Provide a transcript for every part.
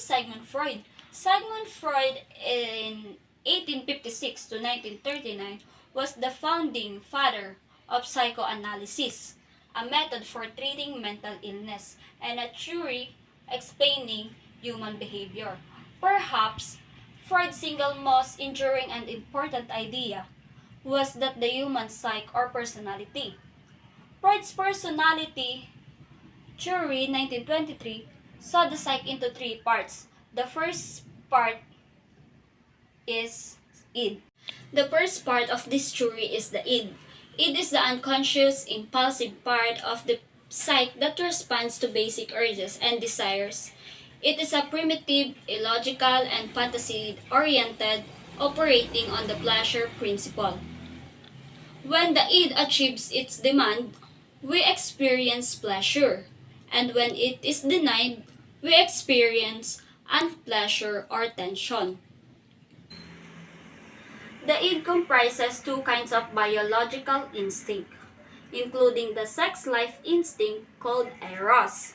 is Sigmund Freud? Sigmund Freud in 1856 to 1939 was the founding father of psychoanalysis, a method for treating mental illness and a theory explaining human behavior. Perhaps Freud's single most enduring and important idea was that the human psyche or personality. Freud's personality theory 1923 saw the psyche into three parts. The first part is id. The first part of this theory is the id. Id is the unconscious, impulsive part of the psyche that responds to basic urges and desires. It is a primitive, illogical, and fantasy-oriented, operating on the pleasure principle. When the id achieves its demand, we experience pleasure, and when it is denied, we experience unpleasure or tension. The id comprises two kinds of biological instinct, including the sex life instinct called eros,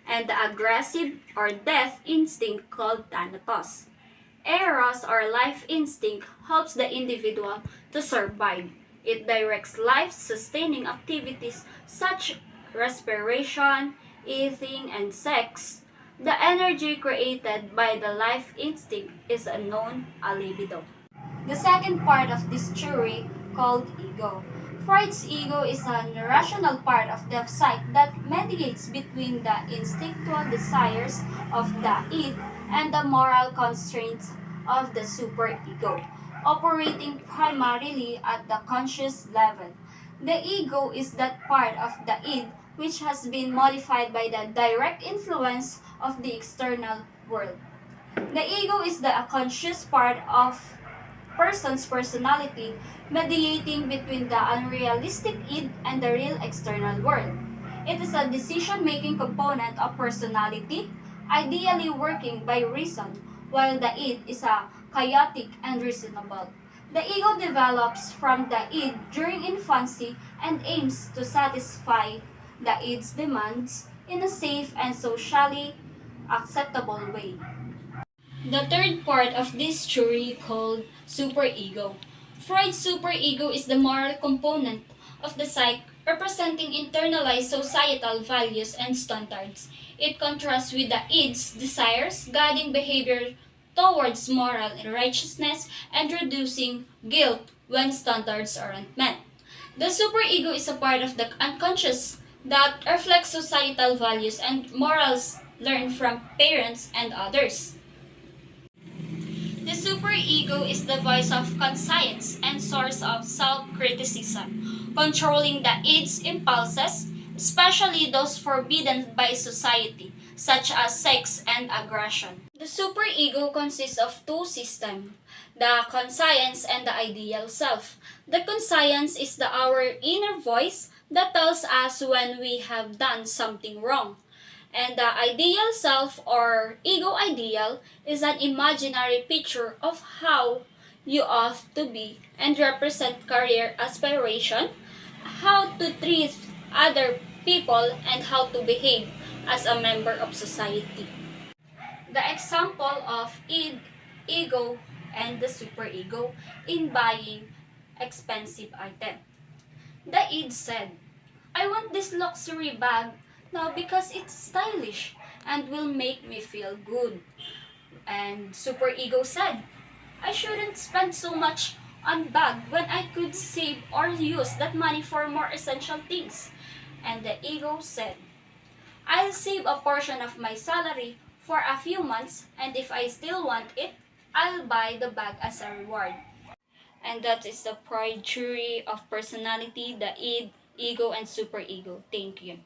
and the aggressive or death instinct called thanatos. Eros or life instinct helps the individual to survive. It directs life-sustaining activities such as respiration, eating, and sex. The energy created by the life instinct is known as libido. The second part of this theory, called ego. Freud's ego is an irrational part of the psyche that mediates between the instinctual desires of the id and the moral constraints of the superego, operating primarily at the conscious level. The ego is that part of the id which has been modified by the direct influence of the external world. The ego is the conscious part of person's personality, mediating between the unrealistic id and the real external world. It is a decision-making component of personality, ideally working by reason, while the id is a chaotic and reasonable. The ego develops from the id during infancy and aims to satisfy the id's demands in a safe and socially acceptable way. The third part of this theory called superego. Freud's superego is the moral component of the psyche representing internalized societal values and standards. It contrasts with the id's desires, guiding behavior towards moral righteousness and reducing guilt when standards aren't met. The superego is a part of the unconscious that reflects societal values and morals learned from parents and others. The superego is the voice of conscience and source of self-criticism, controlling the id's impulses, especially those forbidden by society, such as sex and aggression. The superego consists of two systems, the conscience and the ideal self. The conscience is our inner voice that tells us when we have done something wrong. And the ideal self or ego ideal is an imaginary picture of how you ought to be and represent career aspiration, how to treat other people, and how to behave as a member of society. The example of id, ego, and the superego in buying expensive item. The id said, I want this luxury bag now because it's stylish and will make me feel good. And superego said, I shouldn't spend so much on bag when I could save or use that money for more essential things. And the ego said, I'll save a portion of my salary for a few months, and if I still want it, I'll buy the bag as a reward. And that is the Freud theory of personality, the id, ego, and superego. Thank you.